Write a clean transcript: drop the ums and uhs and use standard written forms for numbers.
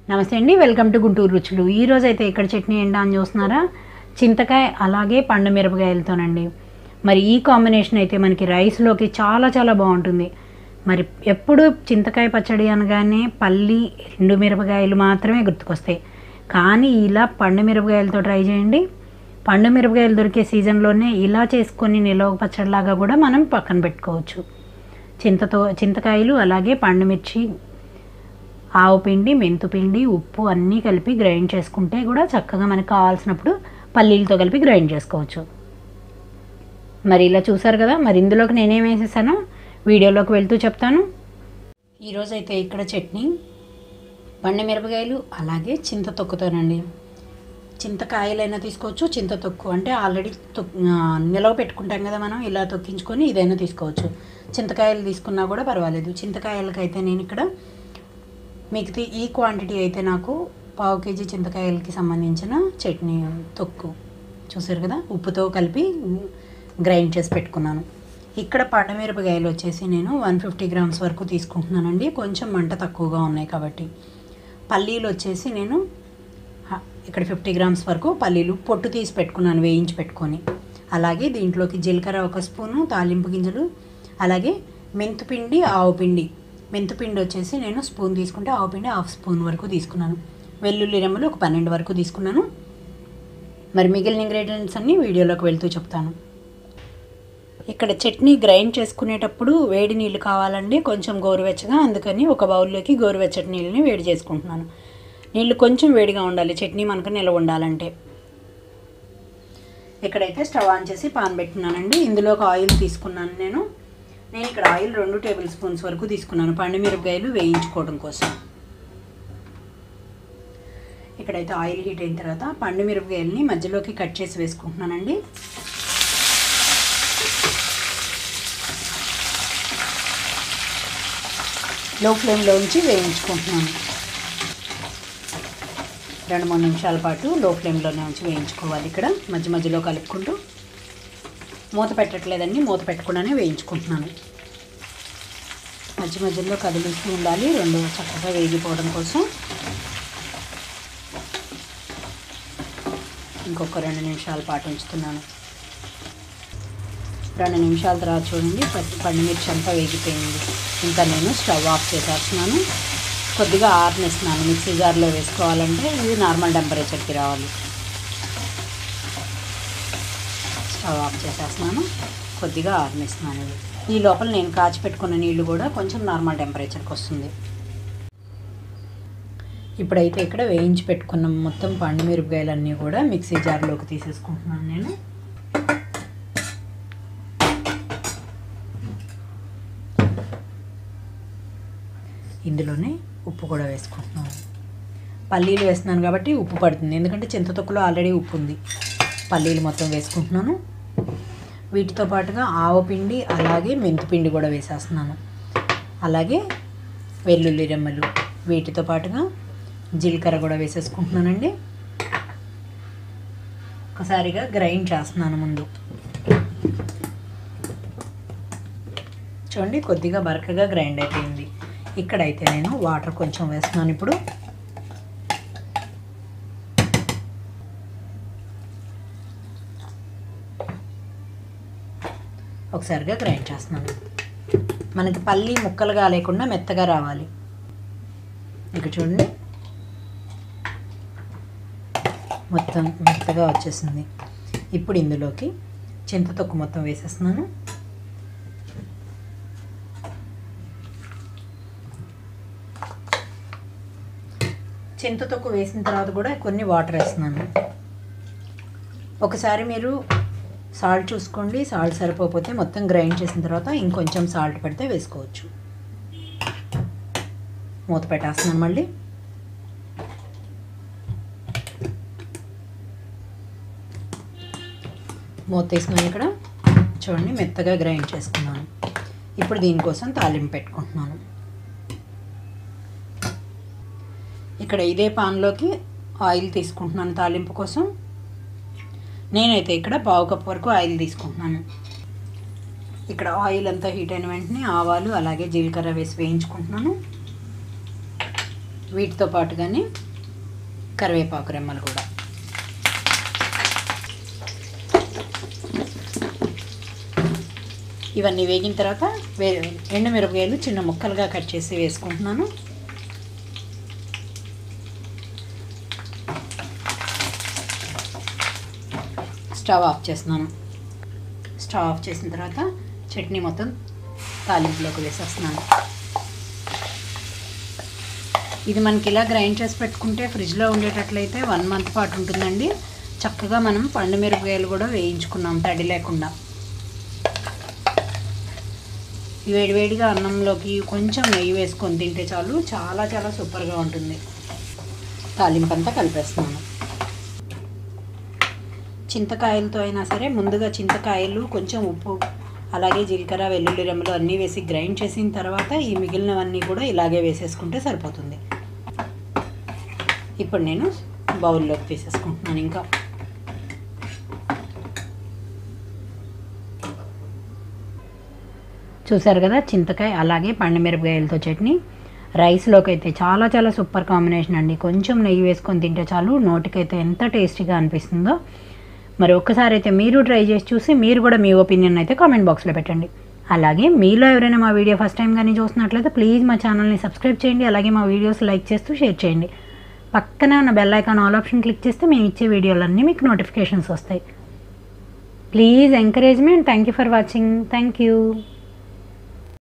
నమస్తే అండి, welcome to Guntur రుచులు. ఈరోజు అయితే ఇక్కడ చట్నీ ఏంటా అని చూస్తున్నారా? చింతకాయ అలాగే పండు మిరపకాయలతోనండి. మరి ఈ కాంబినేషన్ అయితే మనకి రైస్లోకి చాలా చాలా బాగుంటుంది. మరి ఎప్పుడు చింతకాయ పచ్చడి అనగానే పల్లి ఎండు మిరపకాయలు మాత్రమే గుర్తుకొస్తాయి. కానీ ఇలా పండు మిరపకాయలతో ట్రై చేయండి. పండు మిరపకాయలు దొరికే సీజన్లోనే ఇలా చేసుకొని నిలవ పచ్చడిలాగా కూడా మనం పక్కన పెట్టుకోవచ్చు. చింతకాయలు అలాగే పండు మిర్చి, ఆవు పిండి, మెంతుపిండి, ఉప్పు అన్నీ కలిపి గ్రైండ్ చేసుకుంటే కూడా చక్కగా మనకు కావాల్సినప్పుడు పల్లీలతో కలిపి గ్రైండ్ చేసుకోవచ్చు. మరి ఇలా చూసారు కదా. మరి ఇందులోకి నేనేం వేసేసానో వీడియోలోకి వెళ్తూ చెప్తాను. ఈరోజు అయితే ఇక్కడ చట్నీ పండు మిరపకాయలు అలాగే చింత తొక్కుతోనండి. చింతకాయలైనా తీసుకోవచ్చు, చింత తొక్కు అంటే ఆల్రెడీ నిలవ పెట్టుకుంటాం కదా మనం, ఇలా తొక్కించుకొని ఇదైనా తీసుకోవచ్చు. చింతకాయలు తీసుకున్నా కూడా పర్వాలేదు. చింతకాయలకైతే నేను ఇక్కడ మీకు ఈ క్వాంటిటీ అయితే నాకు 1/2 kg చింతకాయలకి సంబంధించిన చట్నీ తొక్కు చూసారు కదా, ఉప్పుతో కలిపి గ్రైండ్ చేసి పెట్టుకున్నాను. ఇక్కడ పండు మిరపకాయలు వచ్చేసి నేను 150 grams వరకు తీసుకుంటున్నానండి, కొంచెం మంట తక్కువగా ఉన్నాయి కాబట్టి. పల్లీలు వచ్చేసి నేను ఇక్కడ 50 grams వరకు పల్లీలు పొట్టు తీసి పెట్టుకున్నాను, వేయించి పెట్టుకొని. అలాగే దీంట్లోకి జీలకర్ర 1 స్పూను, తాలింపు గింజలు, అలాగే మెంతుపిండి, ఆవు పిండి. మెంతుపిండి వచ్చేసి నేను స్పూన్ తీసుకుంటే ఆవు పిండి 1/2 స్పూన్ వరకు తీసుకున్నాను. వెల్లుల్లి రెమ్మలు ఒక 12 వరకు తీసుకున్నాను. మరి మిగిలిన ఇంగ్రీడియంట్స్ అన్నీ వీడియోలోకి వెళ్తూ చెప్తాను. ఇక్కడ చట్నీ గ్రైండ్ చేసుకునేటప్పుడు వేడి నీళ్ళు కావాలండి, కొంచెం గోరువెచ్చగా. అందుకని ఒక బౌల్లోకి గోరువెచ్చటి నీళ్ళని వేడి చేసుకుంటున్నాను. నీళ్ళు కొంచెం వేడిగా ఉండాలి చట్నీ మనకు నిల్వ ఉండాలంటే. ఇక్కడైతే స్టవ్ ఆన్ చేసి పాన్ పెట్టుకున్నానండి. ఇందులోకి ఆయిల్ తీసుకున్నాను నేను ఇక్కడ ఆయిల్ 2 టేబుల్ స్పూన్స్ వరకు తీసుకున్నాను పండు మిరపకాయలు వేయించుకోవడం కోసం. ఇక్కడైతే ఆయిల్ హీట్ అయిన తర్వాత పండు మిరపకాయలని మధ్యలోకి కట్ చేసి వేసుకుంటున్నానండి. లో ఫ్లేమ్లో ఉంచి వేయించుకుంటున్నాను. 2-3 నిమిషాల పాటు లో ఫ్లేమ్లోనే ఉంచి వేయించుకోవాలి. ఇక్కడ మధ్య మధ్యలో కలుపుకుంటూ, మూత పెట్టట్లేదండి, మూత పెట్టకుండానే వేయించుకుంటున్నాను. మధ్య మధ్యలో కదిలిస్తూ ఉండాలి, రెండు చక్కగా వేగిపోవడం కోసం. ఇంకొక 2 నిమిషాల పాటు ఉంచుతున్నాను. 2 నిమిషాల తర్వాత చూడండి పండు మిర్చి అంతా వేగిపోయింది. ఇంకా నేను స్టవ్ ఆఫ్ చేసేస్తున్నాను. కొద్దిగా ఆరనిస్తున్నాను. మిక్సీ జార్లో వేసుకోవాలంటే ఇది నార్మల్ టెంపరేచర్కి రావాలి. స్టవ్ ఆఫ్ చేసేస్తున్నాను, కొద్దిగా ఆరనిస్తున్నాను. ఈ లోపల నేను కాచి పెట్టుకున్న నీళ్ళు కూడా కొంచెం నార్మల్ టెంపరేచర్కి వస్తుంది. ఇప్పుడైతే ఇక్కడ వేయించి పెట్టుకున్న మొత్తం పండు మిరపకాయలన్నీ కూడా మిక్సీ జార్లోకి తీసేసుకుంటున్నాను నేను. ఇందులోనే ఉప్పు కూడా వేసుకుంటున్నాను. పల్లీలు వేస్తున్నాను కాబట్టి ఉప్పు పడుతుంది, ఎందుకంటే చింతతొక్కులో ఆల్రెడీ ఉప్పు ఉంది. పల్లీలు మొత్తం వేసుకుంటున్నాను. వీటితో పాటుగా ఆవు పిండి అలాగే మెంతిపిండి కూడా వేసేస్తున్నాను. అలాగే వెల్లుల్లి రెమ్మలు, వీటితో పాటుగా జీలకర్ర కూడా వేసేసుకుంటున్నానండి. ఒకసారిగా గ్రైండ్ చేస్తున్నాను ముందు. చూడండి కొద్దిగా బరకగా గ్రైండ్ అయిపోయింది. ఇక్కడైతే నేను వాటర్ కొంచెం వేస్తున్నాను. ఇప్పుడు ఒకసారిగా గ్రైండ్ చేస్తున్నాను. మనకి పల్లి ముక్కలుగా లేకుండా మెత్తగా రావాలి. ఇక చూడండి మొత్తం మెత్తగా వచ్చేసింది. ఇప్పుడు ఇందులోకి చింతతొక్కు మొత్తం వేసేస్తున్నాను. చింతతొక్కు వేసిన తర్వాత కూడా కొన్ని వాటర్ వేస్తున్నాను. ఒకసారి మీరు సాల్ట్ చూసుకోండి, సాల్ట్ సరిపోతే మొత్తం గ్రైండ్ చేసిన తర్వాత ఇంకొంచెం సాల్ట్ పెడితే వేసుకోవచ్చు. మూత పెట్టేస్తున్నాను మళ్ళీ. మూత తీసుకున్నాను. ఇక్కడ చూడండి మెత్తగా గ్రైండ్ చేసుకున్నాను. ఇప్పుడు దీనికోసం తాలింపు పెట్టుకుంటున్నాను. ఇక్కడ ఇదే పాన్లోకి ఆయిల్ తీసుకుంటున్నాను తాలింపు కోసం. నేనైతే ఇక్కడ 1/2 కప్ వరకు ఆయిల్ తీసుకుంటున్నాను. ఇక్కడ ఆయిల్ అంతా హీట్ అయిన వెంటనే ఆవాలు అలాగే జీలకర్ర వేసి వేయించుకుంటున్నాను. వీటితో పాటుగానే కరివేపాకు రెమ్మలు కూడా. ఇవన్నీ వేగిన తర్వాత ఎండుమిరపకాయలు చిన్న ముక్కలుగా కట్ చేసి వేసుకుంటున్నాను. స్టవ్ ఆఫ్ చేస్తున్నాను. స్టవ్ ఆఫ్ చేసిన తర్వాత చట్నీ మొత్తం తాలింపులోకి వేసేస్తున్నాను. ఇది మనకి ఇలా గ్రైండ్ చేసి పెట్టుకుంటే ఫ్రిడ్జ్లో ఉండేటట్లయితే 1 మంత్ పాటు ఉంటుందండి. చక్కగా మనం పండు మిరపకాయలు కూడా వేయించుకున్నాం తడి లేకుండా. వేడివేడిగా అన్నంలోకి కొంచెం నెయ్యి వేసుకొని తింటే చాలు, చాలా చాలా సూపర్గా ఉంటుంది. తాలింపు అంతా కలిపేస్తున్నాను. చింతకాయలతో అయినా సరే ముందుగా చింతకాయలు, కొంచెం ఉప్పు, అలాగే జీలకర్ర, వెల్లుల్లి రెమ్మలు అన్నీ వేసి గ్రైండ్ చేసిన తర్వాత ఈ మిగిలినవన్నీ కూడా ఇలాగే వేసేసుకుంటే సరిపోతుంది. ఇప్పుడు నేను బౌల్లోకి తీసేసుకుంటున్నాను. ఇంకా చూసారు కదా, చింతకాయ అలాగే పండుమిరపకాయలతో చట్నీ. రైస్లోకి అయితే చాలా చాలా సూపర్ కాంబినేషన్ అండి. కొంచెం నెయ్యి వేసుకొని తింటే చాలు, నోటికైతే ఎంత టేస్టీగా అనిపిస్తుందో. మరి ఒక్కసారి అయితే మీరు ట్రై చేసి చూసి మీరు కూడా మీ ఒపీనియన్ అయితే కామెంట్ బాక్స్లో పెట్టండి. అలాగే మీలో ఎవరైనా మా వీడియో ఫస్ట్ టైం కానీ చూస్తున్నట్లయితే ప్లీజ్ మా ఛానల్ని సబ్స్క్రైబ్ చేయండి. అలాగే మా వీడియోస్ లైక్ చేస్తూ షేర్ చేయండి. పక్కనే ఉన్న bell icon all option click చేస్తే మేము ఇచ్చే వీడియోలన్నీ మీకు నోటిఫికేషన్స్ వస్తాయి. Please encourage me and thank you for watching. Thank you.